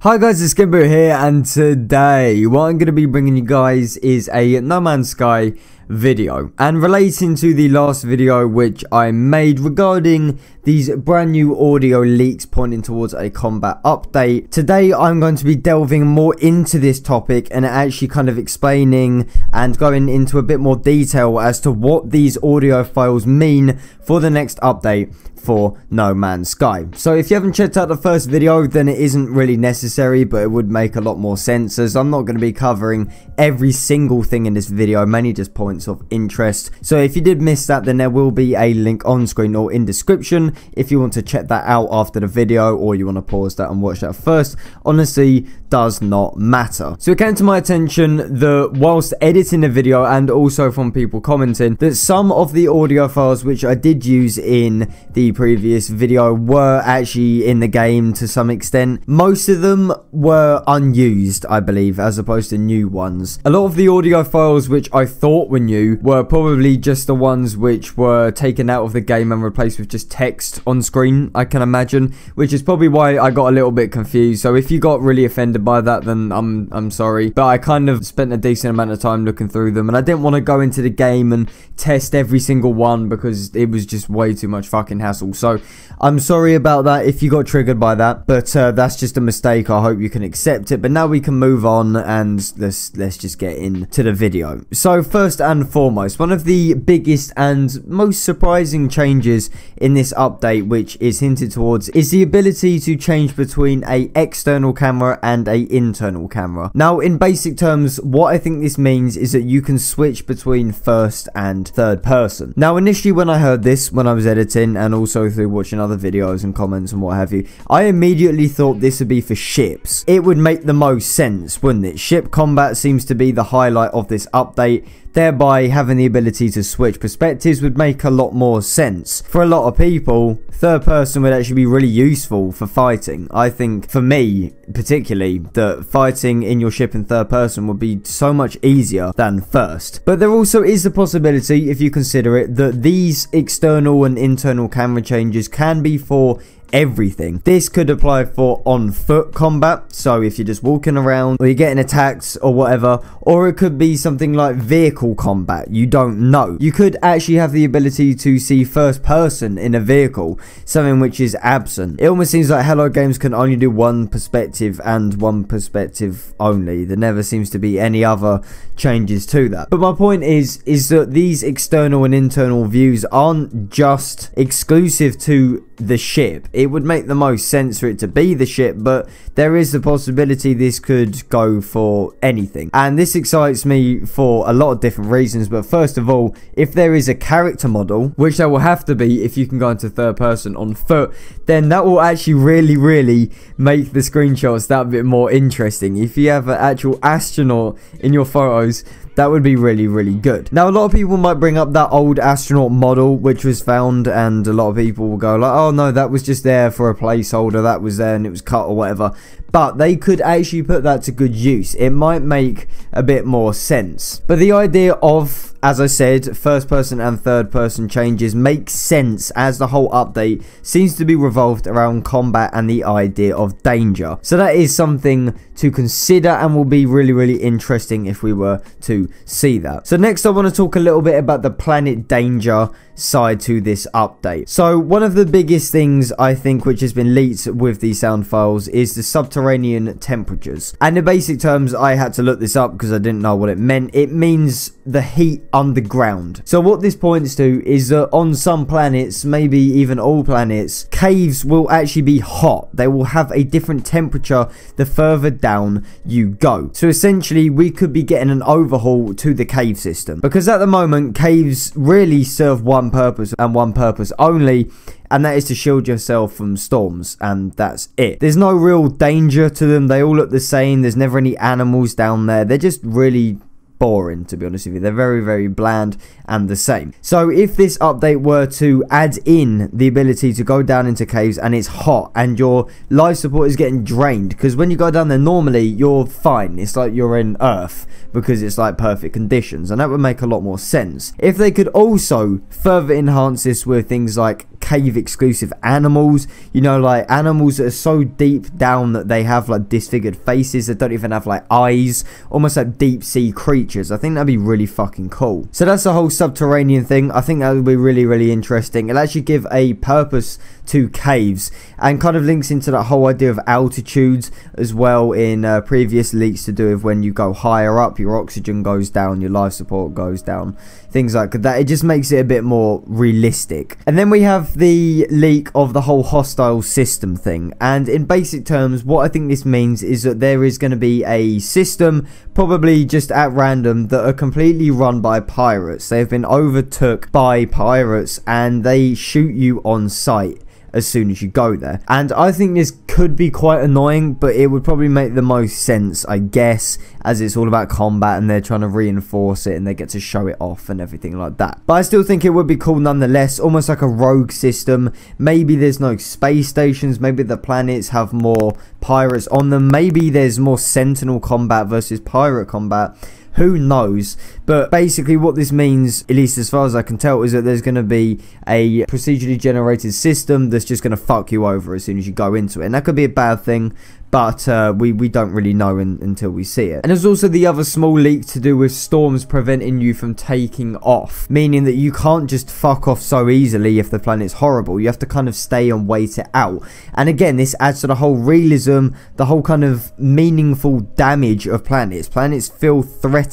Hi guys, it's SkintBoot here, and today what I'm going to be bringing you guys is a No Man's Sky video, and relating to the last video which I made regarding these brand new audio leaks pointing towards a combat update. Today I'm going to be delving more into this topic and actually kind of explaining and going into a bit more detail as to what these audio files mean for the next update for No Man's Sky. So if you haven't checked out the first video, then it isn't really necessary, but it would make a lot more sense, as I'm not going to be covering every single thing in this video, mainly just points of interest. So if you did miss that, then there will be a link on screen or in description if you want to check that out after the video, or you want to pause that and watch that first. Honestly, does not matter. So it came to my attention that whilst editing the video, and also from people commenting, that some of the audio files which I did use in the previous video were actually in the game to some extent. Most of them were unused, I believe, as opposed to new ones. A lot of the audio files which I thought were new were probably just the ones which were taken out of the game and replaced with just text on screen, I can imagine, which is probably why I got a little bit confused. So if you got really offended by that, then I'm sorry, but I kind of spent a decent amount of time looking through them, and I didn't want to go into the game and test every single one because it was just way too much fucking hassle. So I'm sorry about that if you got triggered by that, but that's just a mistake. I hope you can accept it. But now we can move on, and let's just get into the video. So first and foremost, one of the biggest and most surprising changes in this update, which is hinted towards, is the ability to change between a external camera and a internal camera. Now, in basic terms, what I think this means is that you can switch between first and third person. Now, initially when I heard this, when I was editing and also through watching other videos and comments and what have you, I immediately thought this would be for ships. It would make the most sense, wouldn't it? Ship combat seems to be the highlight of this update. Thereby, having the ability to switch perspectives would make a lot more sense. For a lot of people, third person would actually be really useful for fighting. I think, for me particularly, that fighting in your ship in third person would be so much easier than first. But there also is the possibility, if you consider it, that these external and internal camera changes can be for everything. This could apply for on foot combat, so if you're just walking around or you're getting attacked or whatever, or it could be something like vehicle combat. You don't know. You could actually have the ability to see first person in a vehicle, something which is absent. It almost seems like Hello Games can only do one perspective and one perspective only. There never seems to be any other changes to that. But my point is that these external and internal views aren't just exclusive to the ship. It would make the most sense for it to be the ship, but there is the possibility this could go for anything, and this excites me for a lot of different reasons. But first of all, if there is a character model, which there will have to be if you can go into third person on foot, then that will actually really make the screenshots that bit more interesting. If you have an actual astronaut in your photos, that would be really good. Now, a lot of people might bring up that old astronaut model which was found, and a lot of people will go like, oh no, that was just there for a placeholder, that was there and it was cut or whatever. But they could actually put that to good use. It might make a bit more sense. But the idea of, as I said, first person and third person changes makes sense, as the whole update seems to be revolved around combat and the idea of danger. So that is something to consider, and will be really interesting if we were to see that. So next I want to talk a little bit about the planet danger side to this update. So one of the biggest things I think which has been leaked with these sound files is the subterranean temperatures. And in basic terms, I had to look this up because I didn't know what it meant. It means the heat underground. So what this points to is that on some planets, maybe even all planets, caves will actually be hot. They will have a different temperature the further down you go. So essentially, we could be getting an overhaul to the cave system, because at the moment, caves really serve one purpose and one purpose only, and that is to shield yourself from storms, and that's it. There's no real danger to them. They all look the same. There's never any animals down there. They're just really boring, to be honest with you. They're very, very bland and the same. So if this update were to add in the ability to go down into caves and it's hot and your life support is getting drained, because when you go down there normally you're fine, it's like you're in Earth because it's like perfect conditions, and that would make a lot more sense. If they could also further enhance this with things like cave exclusive animals, you know, like animals that are so deep down that they have like disfigured faces, that don't even have like eyes, almost like deep sea creatures, I think that'd be really fucking cool. So that's the whole subterranean thing. I think that would be really, really interesting. It'll actually give a purpose to caves and kind of links into that whole idea of altitudes as well in previous leaks to do with when you go higher up, your oxygen goes down, your life support goes down, things like that. It just makes it a bit more realistic. And then we have the leak of the whole hostile system thing, and in basic terms what I think this means is that there is going to be a system, probably just at random, that are completely run by pirates. They've been overtook by pirates and they shoot you on sight as soon as you go there. And I think this could be quite annoying, but it would probably make the most sense, I guess, as it's all about combat and they're trying to reinforce it and they get to show it off and everything like that. But I still think it would be cool nonetheless, almost like a rogue system. Maybe there's no space stations, maybe the planets have more pirates on them, maybe there's more sentinel combat versus pirate combat. Who knows? But basically what this means, at least as far as I can tell, is that there's going to be a procedurally generated system that's just going to fuck you over as soon as you go into it. And that could be a bad thing, but we don't really know until we see it. And there's also the other small leak to do with storms preventing you from taking off, meaning that you can't just fuck off so easily if the planet's horrible. You have to kind of stay and wait it out. And again, this adds to the whole realism, the whole kind of meaningful damage of planets. Planets feel threatening,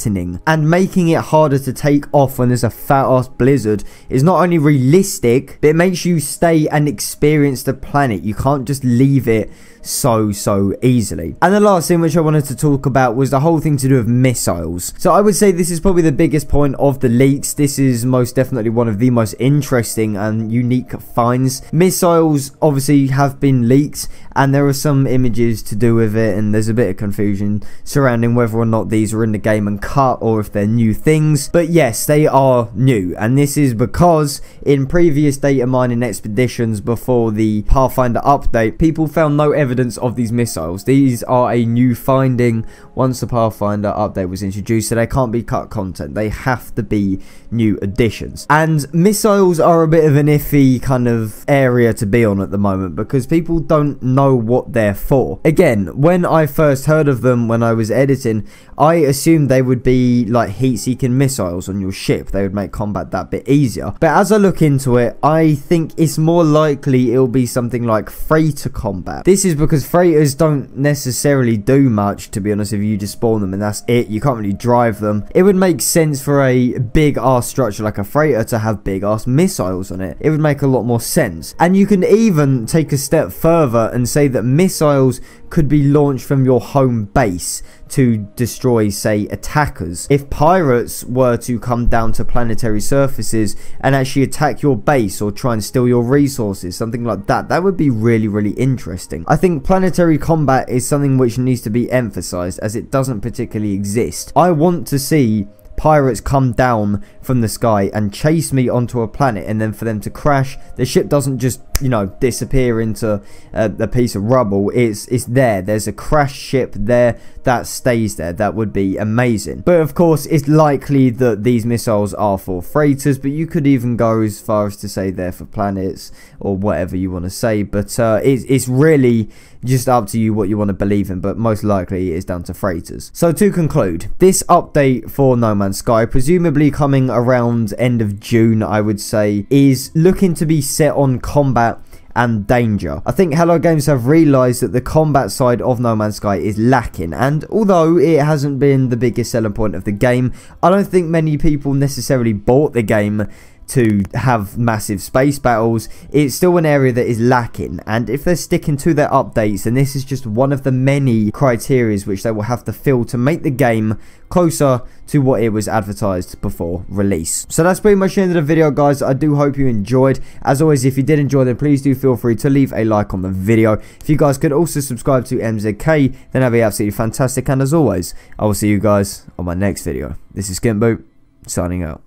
and making it harder to take off when there's a fat ass blizzard is not only realistic, but it makes you stay and experience the planet. You can't just leave it so easily. And the last thing which I wanted to talk about was the whole thing to do with missiles. So I would say this is probably the biggest point of the leaks. This is most definitely one of the most interesting and unique finds. Missiles obviously have been leaked, and there are some images to do with it, and there's a bit of confusion surrounding whether or not these are in the game and cut or if they're new things. But yes, they are new, and this is because in previous data mining expeditions before the Pathfinder update, people found no evidence of these missiles. These are a new finding once the Pathfinder update was introduced, so they can't be cut content. They have to be new additions. And missiles are a bit of an iffy kind of area to be on at the moment because people don't know what they're for. Again, when I first heard of them when I was editing, I assumed they would be like heat-seeking missiles on your ship. They would make combat that bit easier. But as I look into it, I think it's more likely it'll be something like freighter combat. This is because freighters don't necessarily do much, to be honest with you. You just spawn them and that's it. You can't really drive them. It would make sense for a big ass structure like a freighter to have big ass missiles on it. It would make a lot more sense. And you can even take a step further and say that missiles could be launched from your home base to destroy, say, attackers. If pirates were to come down to planetary surfaces and actually attack your base or try and steal your resources, something like that, that would be really interesting. I think planetary combat is something which needs to be emphasized, as it doesn't particularly exist. I want to see pirates come down from the sky and chase me onto a planet, and then for them to crash. The ship doesn't just, you know, disappear into a piece of rubble. It's there. There's a crashed ship there that stays there. That would be amazing. But of course, it's likely that these missiles are for freighters, but you could even go as far as to say they're for planets or whatever you want to say. But it's really just up to you what you want to believe in, but most likely it is down to freighters. So to conclude, this update for No Man's Sky, presumably coming around end of June, I would say, is looking to be set on combat and danger. I think Hello Games have realised that the combat side of No Man's Sky is lacking, and although it hasn't been the biggest selling point of the game, I don't think many people necessarily bought the game to have massive space battles, it's still an area that is lacking. And if they're sticking to their updates, then this is just one of the many criteria which they will have to fill to make the game closer to what it was advertised before release. So that's pretty much the end of the video, guys. I do hope you enjoyed. As always, if you did enjoy, then please do feel free to leave a like on the video. If you guys could also subscribe to MZK, then that'd be absolutely fantastic. And as always, I will see you guys on my next video. This is SkintBoot, signing out.